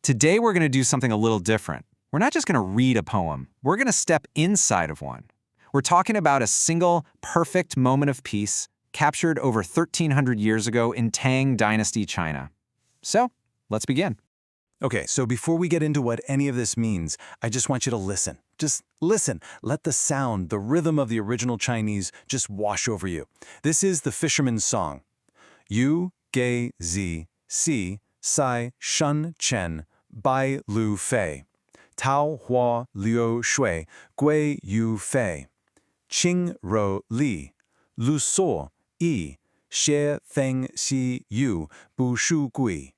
Today we're going to do something a little different. We're not just going to read a poem, we're going to step inside of one. We're talking about a single, perfect moment of peace captured over 1,300 years ago in Tang Dynasty China. So, let's begin. Okay, so before we get into what any of this means, I just want you to listen. Just listen. Let the sound, the rhythm of the original Chinese just wash over you. This is the Fisherman's song. Yu, Ge, Zi, Si, Sai, Shen, Chen, Bai, Lu, Fei. Tao, Hua, Liu, Shui, Gui, Yu, Fei. Qing, Ro, Li. Lu, So, Yi. Xie, Feng, Xi, Yu, Bu, Shu, Gui.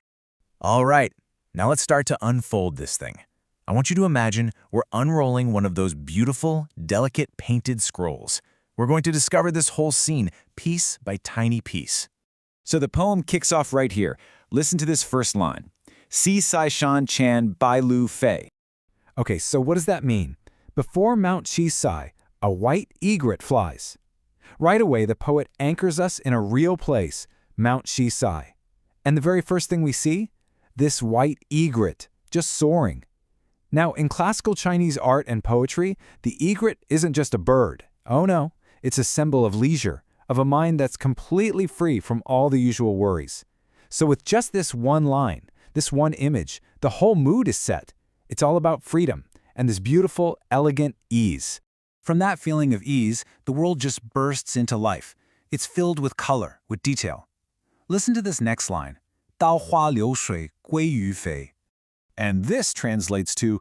All right, now let's start to unfold this thing. I want you to imagine we're unrolling one of those beautiful, delicate painted scrolls. We're going to discover this whole scene piece by tiny piece. So the poem kicks off right here. Listen to this first line. Xisai Mountain, Bailu Fei. Okay, so what does that mean? Before Mount Xisai, a white egret flies. Right away, the poet anchors us in a real place, Mount Xisai. And the very first thing we see? This white egret, just soaring. Now, in classical Chinese art and poetry, the egret isn't just a bird. Oh no, it's a symbol of leisure, of a mind that's completely free from all the usual worries. So with just this one line, this one image, the whole mood is set. It's all about freedom and this beautiful, elegant ease. From that feeling of ease, the world just bursts into life. It's filled with color, with detail. Listen to this next line. Dao hua liu shui, gui yu fei. And this translates to,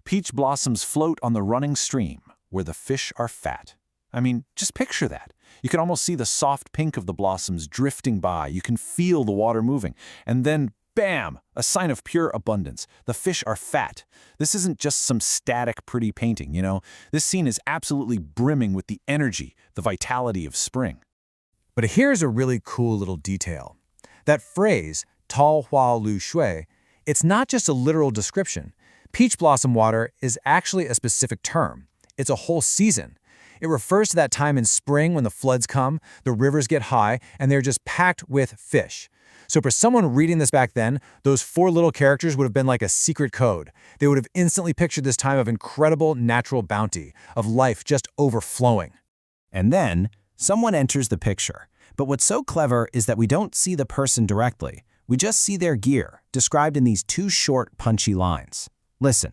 peach blossoms float on the running stream, where the fish are fat. I mean, just picture that. You can almost see the soft pink of the blossoms drifting by. You can feel the water moving. And then, bam, a sign of pure abundance. The fish are fat. This isn't just some static, pretty painting, you know? This scene is absolutely brimming with the energy, the vitality of spring. But here's a really cool little detail. That phrase, Tao Hua Lu Shui, it's not just a literal description. Peach blossom water is actually a specific term. It's a whole season. It refers to that time in spring when the floods come, the rivers get high, and they're just packed with fish. So for someone reading this back then, those four little characters would have been like a secret code. They would have instantly pictured this time of incredible natural bounty, of life just overflowing. And then, someone enters the picture. But what's so clever is that we don't see the person directly. We just see their gear, described in these two short, punchy lines. Listen.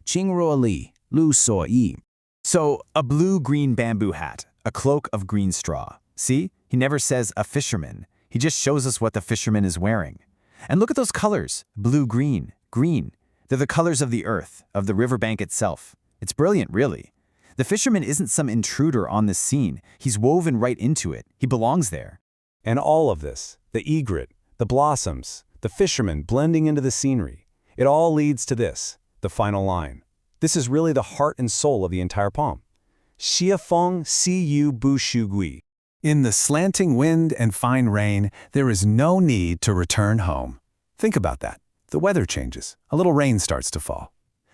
Qing Ruo Li, Lu So Yi. So, a blue-green bamboo hat, a cloak of green straw. See? He never says a fisherman. He just shows us what the fisherman is wearing. And look at those colors. Blue-green, green. They're the colors of the earth, of the riverbank itself. It's brilliant, really. The fisherman isn't some intruder on this scene. He's woven right into it. He belongs there. And all of this, the egret, the blossoms, the fisherman blending into the scenery, it all leads to this, the final line. This is really the heart and soul of the entire poem. Xie Feng Si Yu Bu Shu Gui. In the slanting wind and fine rain, there is no need to return home. Think about that. The weather changes. A little rain starts to fall.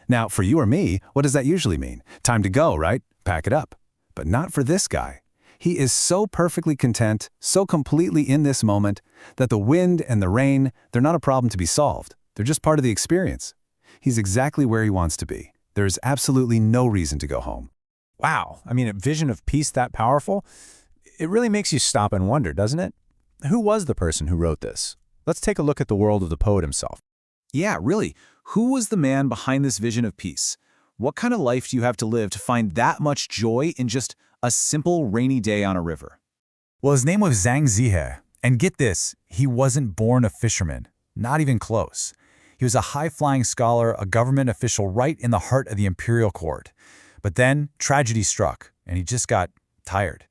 Now, for you or me, what does that usually mean? Time to go, right? Pack it up. But not for this guy. He is so perfectly content, so completely in this moment, that the wind and the rain, they're not a problem to be solved. They're just part of the experience. He's exactly where he wants to be. There is absolutely no reason to go home. Wow, I mean, a vision of peace that powerful? It really makes you stop and wonder, doesn't it? Who was the person who wrote this? Let's take a look at the world of the poet himself. Yeah, really. Who was the man behind this vision of peace? What kind of life do you have to live to find that much joy in just a simple rainy day on a river? Well, his name was Zhang Zhihe. And get this, he wasn't born a fisherman. Not even close. He was a high-flying scholar, a government official right in the heart of the imperial court. But then tragedy struck, and he just got tired.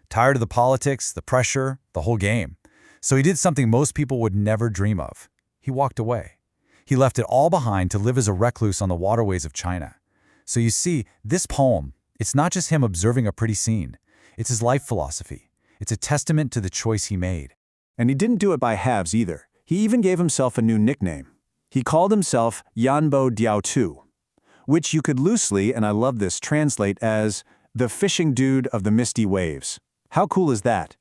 Tired of the politics, the pressure, the whole game. So he did something most people would never dream of. He walked away. He left it all behind to live as a recluse on the waterways of China. So you see, this poem, it's not just him observing a pretty scene. It's his life philosophy. It's a testament to the choice he made. And he didn't do it by halves either. He even gave himself a new nickname. He called himself Yanbo Diaotu, which you could loosely, and I love this, translate as the fishing dude of the misty waves. How cool is that?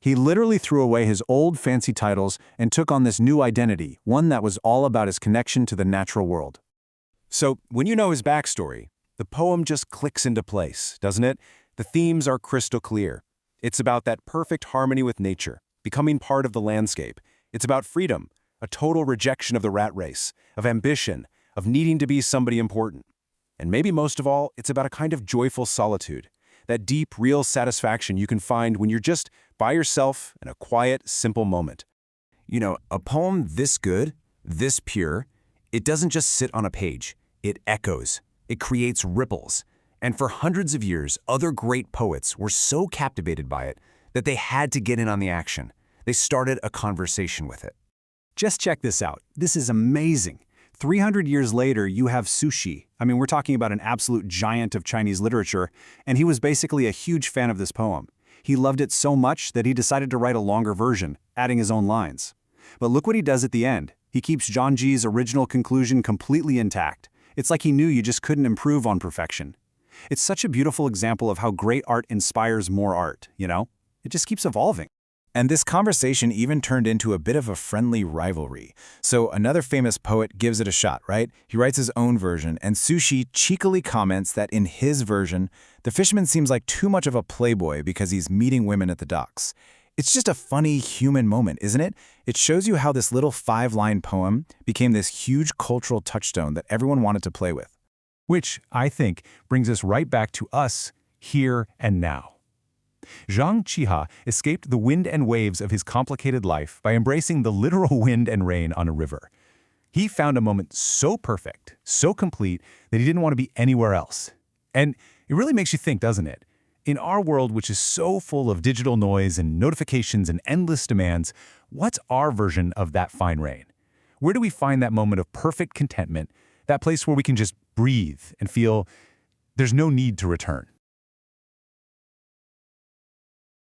He literally threw away his old fancy titles and took on this new identity, one that was all about his connection to the natural world. So, when you know his backstory, the poem just clicks into place, doesn't it? The themes are crystal clear. It's about that perfect harmony with nature, becoming part of the landscape. It's about freedom, a total rejection of the rat race, of ambition, of needing to be somebody important. And maybe most of all, it's about a kind of joyful solitude, that deep, real satisfaction you can find when you're just by yourself in a quiet, simple moment. You know, a poem this good, this pure, it doesn't just sit on a page. It echoes. It creates ripples. And for hundreds of years, other great poets were so captivated by it that they had to get in on the action. They started a conversation with it. Just check this out. This is amazing. 300 years later, you have Sushi. I mean, we're talking about an absolute giant of Chinese literature, and he was basically a huge fan of this poem. He loved it so much that he decided to write a longer version, adding his own lines. But look what he does at the end. He keeps Zhang Zhihe's original conclusion completely intact. It's like he knew you just couldn't improve on perfection. It's such a beautiful example of how great art inspires more art, you know? It just keeps evolving. And this conversation even turned into a bit of a friendly rivalry. So another famous poet gives it a shot, right? He writes his own version, and Sushi cheekily comments that in his version, the fisherman seems like too much of a playboy because he's meeting women at the docks. It's just a funny human moment, isn't it? It shows you how this little 5-line poem became this huge cultural touchstone that everyone wanted to play with. Which, I think, brings us right back to us, here and now. Zhang Zhihe escaped the wind and waves of his complicated life by embracing the literal wind and rain on a river. He found a moment so perfect, so complete, that he didn't want to be anywhere else. And it really makes you think, doesn't it? In our world, which is so full of digital noise and notifications and endless demands, what's our version of that fine rain? Where do we find that moment of perfect contentment, that place where we can just breathe and feel there's no need to return?